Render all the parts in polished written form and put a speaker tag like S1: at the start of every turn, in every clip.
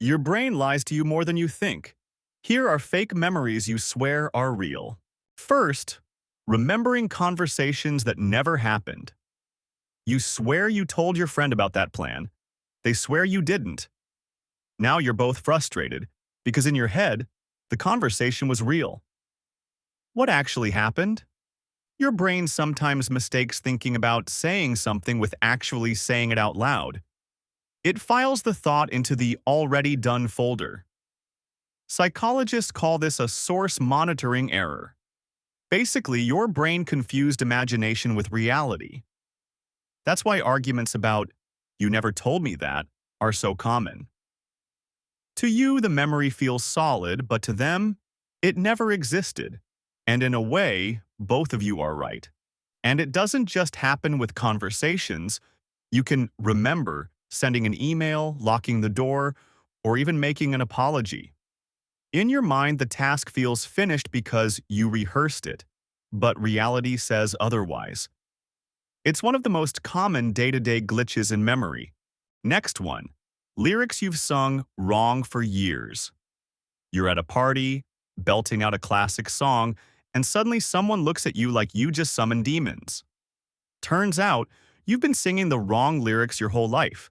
S1: Your brain lies to you more than you think. Here are fake memories you swear are real. First, remembering conversations that never happened. You swear you told your friend about that plan. They swear you didn't. Now you're both frustrated because in your head, the conversation was real. What actually happened? Your brain sometimes mistakes thinking about saying something with actually saying it out loud. It files the thought into the already done folder. Psychologists call this a source monitoring error. Basically, your brain confused imagination with reality. That's why arguments about, "you never told me that," are so common. To you, the memory feels solid, but to them, it never existed. And in a way, both of you are right. And it doesn't just happen with conversations. You can remember sending an email, locking the door, or even making an apology. In your mind, the task feels finished because you rehearsed it, but reality says otherwise. It's one of the most common day-to-day glitches in memory. Next one, lyrics you've sung wrong for years. You're at a party, belting out a classic song, and suddenly someone looks at you like you just summoned demons. Turns out, you've been singing the wrong lyrics your whole life.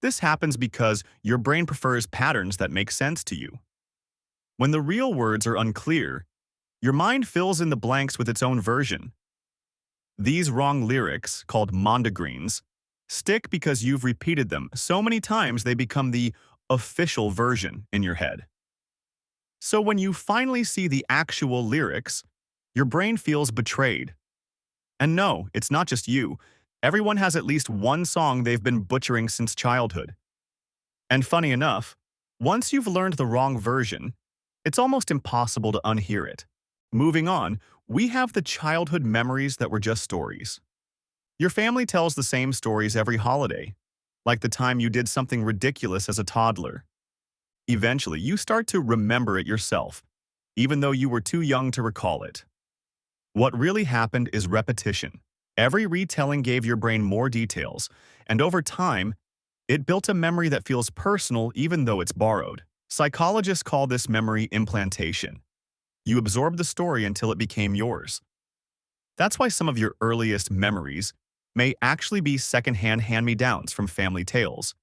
S1: This happens because your brain prefers patterns that make sense to you. When the real words are unclear, your mind fills in the blanks with its own version. These wrong lyrics, called mondegreens, stick because you've repeated them so many times they become the official version in your head. So when you finally see the actual lyrics, your brain feels betrayed. And no, it's not just you. Everyone has at least one song they've been butchering since childhood. And funny enough, once you've learned the wrong version, it's almost impossible to unhear it. Moving on, we have the childhood memories that were just stories. Your family tells the same stories every holiday, like the time you did something ridiculous as a toddler. Eventually, you start to remember it yourself, even though you were too young to recall it. What really happened is repetition. Every retelling gave your brain more details, and over time, it built a memory that feels personal even though it's borrowed. Psychologists call this memory implantation. You absorbed the story until it became yours. That's why some of your earliest memories may actually be secondhand hand-me-downs from family tales,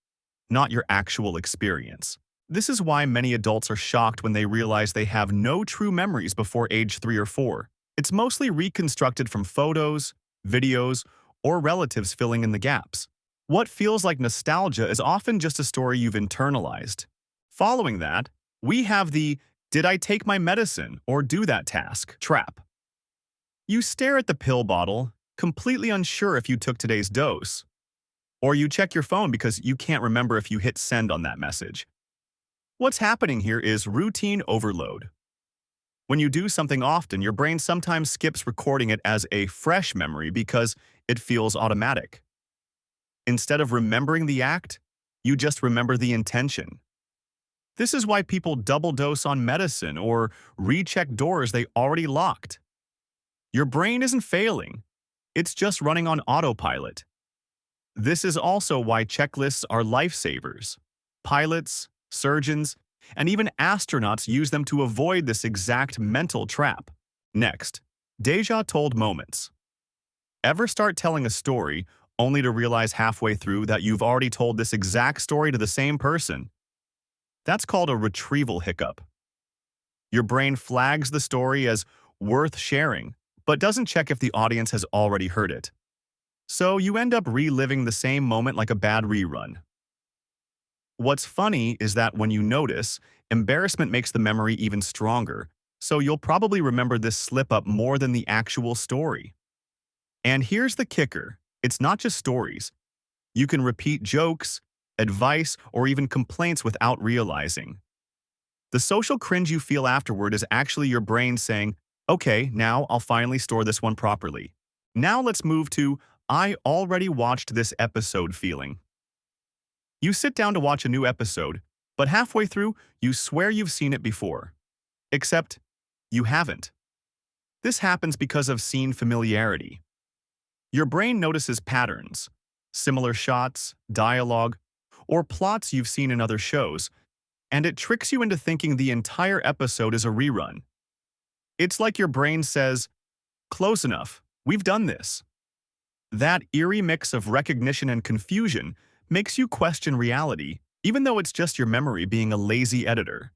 S1: not your actual experience. This is why many adults are shocked when they realize they have no true memories before age 3 or 4. It's mostly reconstructed from photos, videos, or relatives filling in the gaps. What feels like nostalgia is often just a story you've internalized. Following that, we have the "did I take my medicine or do that task" trap. You stare at the pill bottle, completely unsure if you took today's dose. Or you check your phone because you can't remember if you hit send on that message. What's happening here is routine overload. When you do something often, your brain sometimes skips recording it as a fresh memory because it feels automatic. Instead of remembering the act, you just remember the intention. This is why people double dose on medicine or recheck doors they already locked. Your brain isn't failing. It's just running on autopilot. This is also why checklists are lifesavers. Pilots, surgeons, and even astronauts use them to avoid this exact mental trap. Next, Deja told moments. Ever start telling a story only to realize halfway through that you've already told this exact story to the same person? That's called a retrieval hiccup. Your brain flags the story as worth sharing, but doesn't check if the audience has already heard it. So you end up reliving the same moment like a bad rerun. What's funny is that when you notice, embarrassment makes the memory even stronger, so you'll probably remember this slip-up more than the actual story. And here's the kicker. It's not just stories. You can repeat jokes, advice, or even complaints without realizing. The social cringe you feel afterward is actually your brain saying, "Okay, now I'll finally store this one properly." Now let's move to "I already watched this episode" feeling. You sit down to watch a new episode, but halfway through, you swear you've seen it before. Except, you haven't. This happens because of scene familiarity. Your brain notices patterns, similar shots, dialogue, or plots you've seen in other shows, and it tricks you into thinking the entire episode is a rerun. It's like your brain says, "Close enough, we've done this." That eerie mix of recognition and confusion makes you question reality, even though it's just your memory being a lazy editor.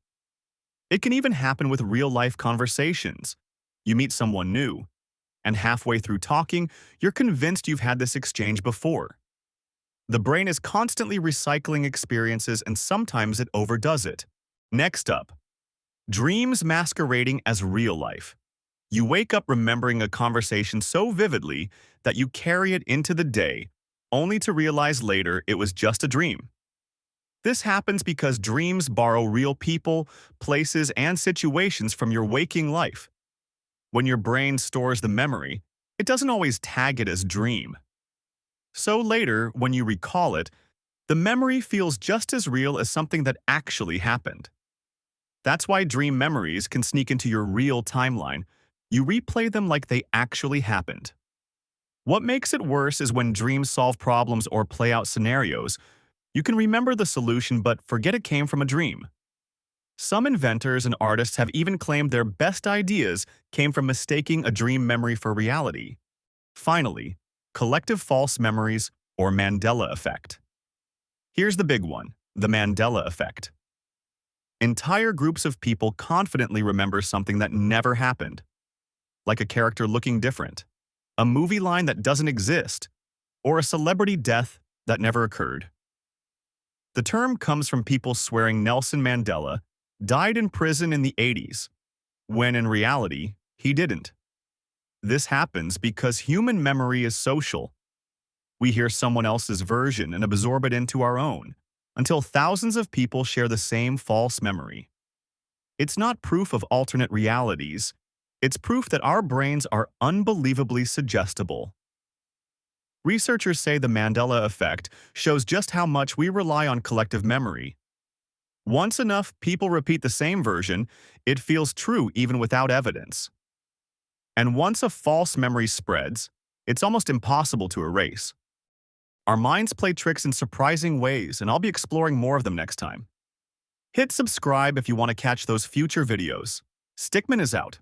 S1: It can even happen with real-life conversations. You meet someone new, and halfway through talking, you're convinced you've had this exchange before. The brain is constantly recycling experiences, and sometimes it overdoes it. Next up, dreams masquerading as real life. You wake up remembering a conversation so vividly that you carry it into the day, only to realize later it was just a dream. This happens because dreams borrow real people, places, and situations from your waking life. When your brain stores the memory, it doesn't always tag it as dream. So later, when you recall it, the memory feels just as real as something that actually happened. That's why dream memories can sneak into your real timeline. You replay them like they actually happened. What makes it worse is when dreams solve problems or play out scenarios. You can remember the solution but forget it came from a dream. Some inventors and artists have even claimed their best ideas came from mistaking a dream memory for reality. Finally, collective false memories or Mandela effect. Here's the big one, the Mandela effect. Entire groups of people confidently remember something that never happened, like a character looking different, a movie line that doesn't exist, or a celebrity death that never occurred. The term comes from people swearing Nelson Mandela died in prison in the 80s, when in reality, he didn't. This happens because human memory is social. We hear someone else's version and absorb it into our own, until thousands of people share the same false memory. It's not proof of alternate realities. It's proof that our brains are unbelievably suggestible. Researchers say the Mandela effect shows just how much we rely on collective memory. Once enough people repeat the same version, it feels true even without evidence. And once a false memory spreads, it's almost impossible to erase. Our minds play tricks in surprising ways, and I'll be exploring more of them next time. Hit subscribe if you want to catch those future videos. Stickman is out.